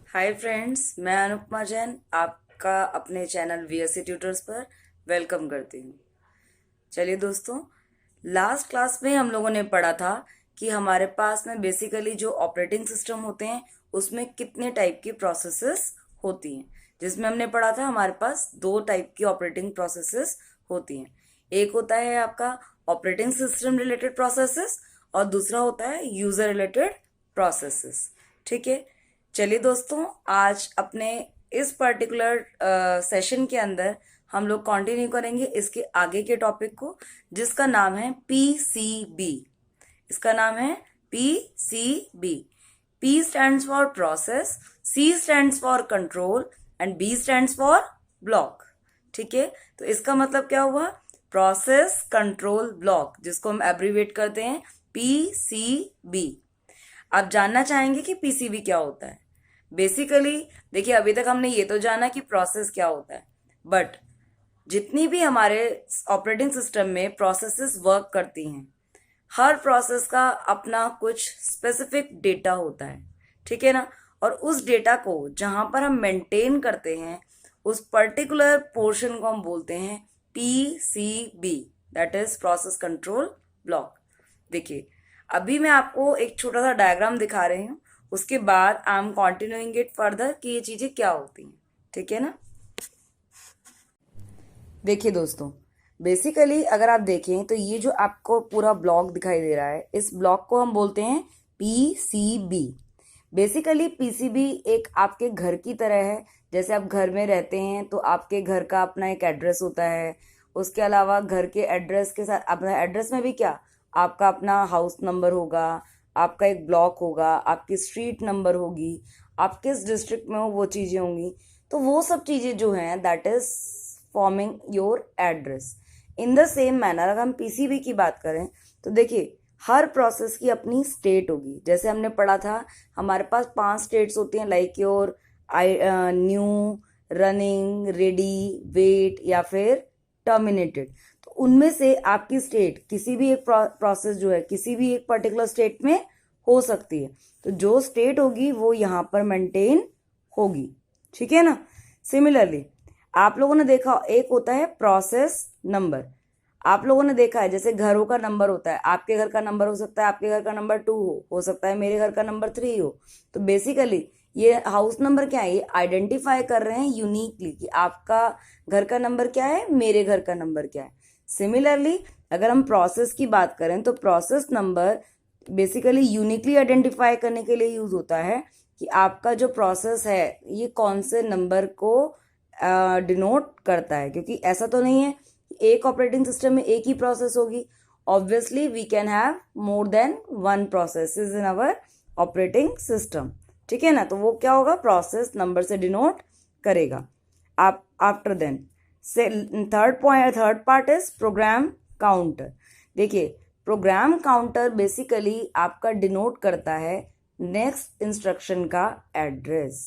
Hi friends, मैं अनुपमा जैन आपका अपने चैनल वीएससी ट्यूटर्स पर वेलकम करती हूँ। चलिए दोस्तों, लास्ट क्लास में हम लोगों ने पढ़ा था कि हमारे पास में बेसिकली जो ऑपरेटिंग सिस्टम होते हैं उसमें कितने टाइप की प्रोसेसेस होती हैं। जिसमें हमने पढ़ा था हमारे पास दो टाइप की ऑपरेटिंग प्रोसेसेस होती हैं। एक होता है आपका ऑपरेटिंग सिस्टम रिलेटेड प्रोसेसेस और दूसरा होता है यूजर रिलेटेड प्रोसेसेस। ठीक है, चलिए दोस्तों, आज अपने इस पर्टिकुलर सेशन के अंदर हम लोग कंटिन्यू करेंगे इसके आगे के टॉपिक को, जिसका नाम है पीसीबी। इसका नाम है PCB. P stands for process, C stands for control and B stands for block. ठीक है, तो इसका मतलब क्या हुआ? प्रोसेस कंट्रोल ब्लॉक, जिसको हम एब्रीवेट करते हैं पीसीबी। आप जानना चाहेंगे कि पीसीबी क्या होता है। बेसिकली देखिए, अभी तक हमने ये तो जाना कि प्रोसेस क्या होता है, बट जितनी भी हमारे ऑपरेटिंग सिस्टम में प्रोसेसेस वर्क करती हैं, हर प्रोसेस का अपना कुछ स्पेसिफिक डेटा होता है। ठीक है ना? और उस डेटा को जहां पर हम मेंटेन करते हैं, उस पर्टिकुलर पोर्शन को हम बोलते हैं PCB, that is process control block. देखिए, अभी मैं आपको एक छोटा सा डायग्राम दिखा रही हूँ, उसके बाद I am continuing it further कि ये चीजें क्या होती हैं। ठीक है ना? देखिए दोस्तों, बेसिकली अगर आप देखें तो ये जो आपको पूरा ब्लॉक दिखाई दे रहा है, इस ब्लॉक को हम बोलते हैं पीसीबी। बेसिकली पीसीबी एक आपके घर की तरह है। जैसे आप घर में रहते हैं तो आपके घर का अपना एक एड्रेस होता है। उसके अलावा घर के एड्रेस के साथ अपना एड्रेस में भी क्या, आपका अपना हाउस नंबर होगा, आपका एक ब्लॉक होगा, आपकी स्ट्रीट नंबर होगी, आप किस डिस्ट्रिक्ट में हो वो चीज़ें होंगी। तो वो सब चीज़ें जो हैं, that is forming your address. In the same manner अगर हम पीसीबी की बात करें तो देखिए, हर प्रोसेस की अपनी स्टेट होगी। जैसे हमने पढ़ा था, हमारे पास 5 स्टेट्स होती हैं, like your new, running, ready, wait या फिर टर्मिनेटेड। तो उनमें से आपकी स्टेट किसी भी एक प्रोसेस जो है किसी भी एक पर्टिकुलर स्टेट में हो सकती है। तो जो स्टेट होगी वो यहाँ पर मेंटेन होगी। ठीक है ना? सिमिलरली आप लोगों ने देखा, एक होता है प्रोसेस नंबर। आप लोगों ने देखा है जैसे घरों का नंबर होता है, आपके घर का नंबर हो सकता है, आपके घर का नंबर 2 हो सकता है मेरे घर का नंबर 3 हो। तो बेसिकली ये हाउस नंबर क्या है, ये आइडेंटिफाई कर रहे हैं यूनिकली कि आपका घर का नंबर क्या है, मेरे घर का नंबर क्या है। सिमिलरली अगर हम प्रोसेस की बात करें तो process number basically uniquely identify करने के लिए यूज होता है कि आपका जो प्रोसेस है ये कौन से नंबर को डिनोट करता है। क्योंकि ऐसा तो नहीं है एक ऑपरेटिंग सिस्टम में एक ही प्रोसेस होगी। Obviously we can have more than one processes in our operating system. ठीक है ना? तो वो क्या होगा, प्रोसेस नंबर से डिनोट करेगा। आप आफ्टर देन से third part is program counter. देखिए, प्रोग्राम काउंटर बेसिकली आपका डिनोट करता है नेक्स्ट इंस्ट्रक्शन का एड्रेस।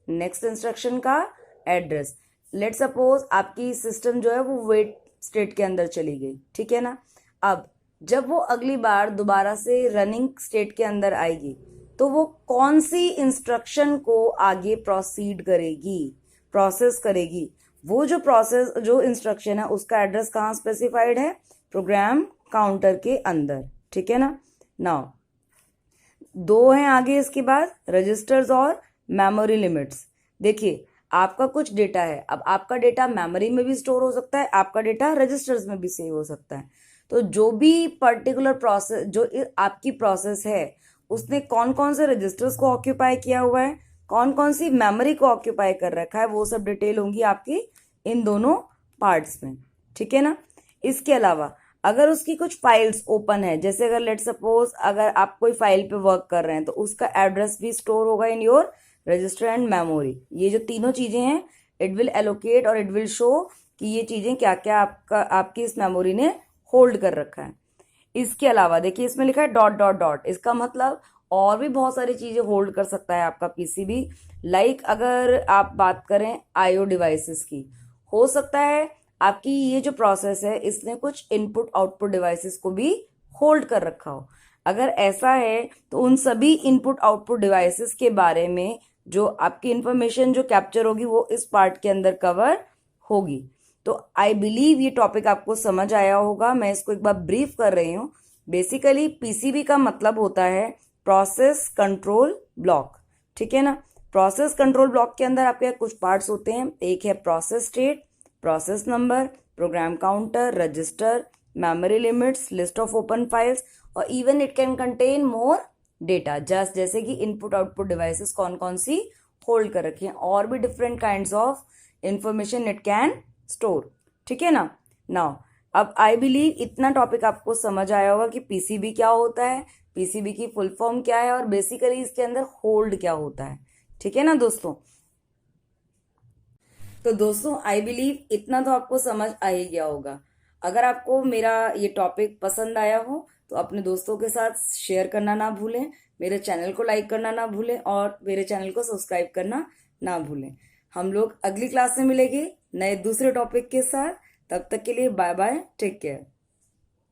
नेक्स्ट इंस्ट्रक्शन का एड्रेस। लेट सपोज आपकी सिस्टम जो है वो वेट स्टेट के अंदर चली गई। ठीक है ना? अब जब वो अगली बार दोबारा से रनिंग स्टेट के अंदर आएगी तो वो कौन सी इंस्ट्रक्शन को आगे प्रोसीड करेगी, प्रोसेस करेगी। वो जो प्रोसेस जो इंस्ट्रक्शन है उसका एड्रेस कहाँ स्पेसिफाइड है, प्रोग्राम काउंटर के अंदर। ठीक है ना? नाउ दो हैं आगे इसके बाद, रजिस्टर्स और मेमोरी लिमिट्स। देखिए, आपका कुछ डेटा है, अब आपका डेटा मेमोरी में भी स्टोर हो सकता है, आपका डेटा रजिस्टर्स में भी सेव हो सकता है। तो जो भी पर्टिकुलर प्रोसेस जो आपकी प्रोसेस है उसने कौन कौन से रजिस्टर्स को ऑक्यूपाई किया हुआ है, कौन कौन सी मेमोरी को ऑक्यूपाई कर रखा है, वो सब डिटेल होंगी आपकी इन दोनों पार्ट्स में। ठीक है ना? इसके अलावा अगर उसकी कुछ फाइल्स ओपन है, जैसे अगर लेट सपोज अगर आप कोई फाइल पे वर्क कर रहे हैं तो उसका एड्रेस भी स्टोर होगा in your register and memory. ये जो तीनों चीजें हैं, इट विल एलोकेट और इट विल शो कि ये चीजें क्या क्या आपकी इस मेमोरी ने होल्ड कर रखा है। इसके अलावा देखिए, इसमें लिखा है डॉट डॉट डॉट, इसका मतलब और भी बहुत सारी चीजें होल्ड कर सकता है आपका पीसीबी। लाइक अगर आप बात करें आईओ डिवाइसेस की, हो सकता है आपकी ये जो प्रोसेस है इसने कुछ इनपुट आउटपुट डिवाइसेस को भी होल्ड कर रखा हो। अगर ऐसा है तो उन सभी इनपुट आउटपुट डिवाइसेस के बारे में जो आपकी इंफॉर्मेशन जो कैप्चर होगी वो इस पार्ट के अंदर कवर होगी। तो आई बिलीव ये टॉपिक आपको समझ आया होगा। मैं इसको एक बार ब्रीफ कर रही हूँ। बेसिकली पीसीबी का मतलब होता है प्रोसेस कंट्रोल ब्लॉक, ठीक है ना। प्रोसेस कंट्रोल ब्लॉक के अंदर आपके कुछ पार्ट्स होते हैं। एक है process state, process number, program counter, register, memory limits, list of open files, और even it can contain more data, just जैसे कि इनपुट आउटपुट डिवाइसेस कौन कौन सी होल्ड कर रखी हैं, और भी different kinds of information it can store, ठीक है ना। नाउ अब आई बिलीव इतना टॉपिक आपको समझ आया होगा कि पीसीबी क्या होता है, पीसीबी की फुल फॉर्म क्या है, और बेसिकली इसके अंदर होल्ड क्या होता है, ठीक है ना दोस्तों। तो दोस्तों आई बिलीव इतना तो आपको समझ आ ही गया होगा। अगर आपको मेरा ये टॉपिक पसंद आया हो तो अपने दोस्तों के साथ शेयर करना ना भूलें, मेरे चैनल को लाइक करना ना भूलें, और मेरे चैनल को सब्सक्राइब करना ना भूलें। हम लोग अगली क्लास में मिलेंगे नए दूसरे टॉपिक के साथ। तब तक के लिए बाय बाय, टेक केयर।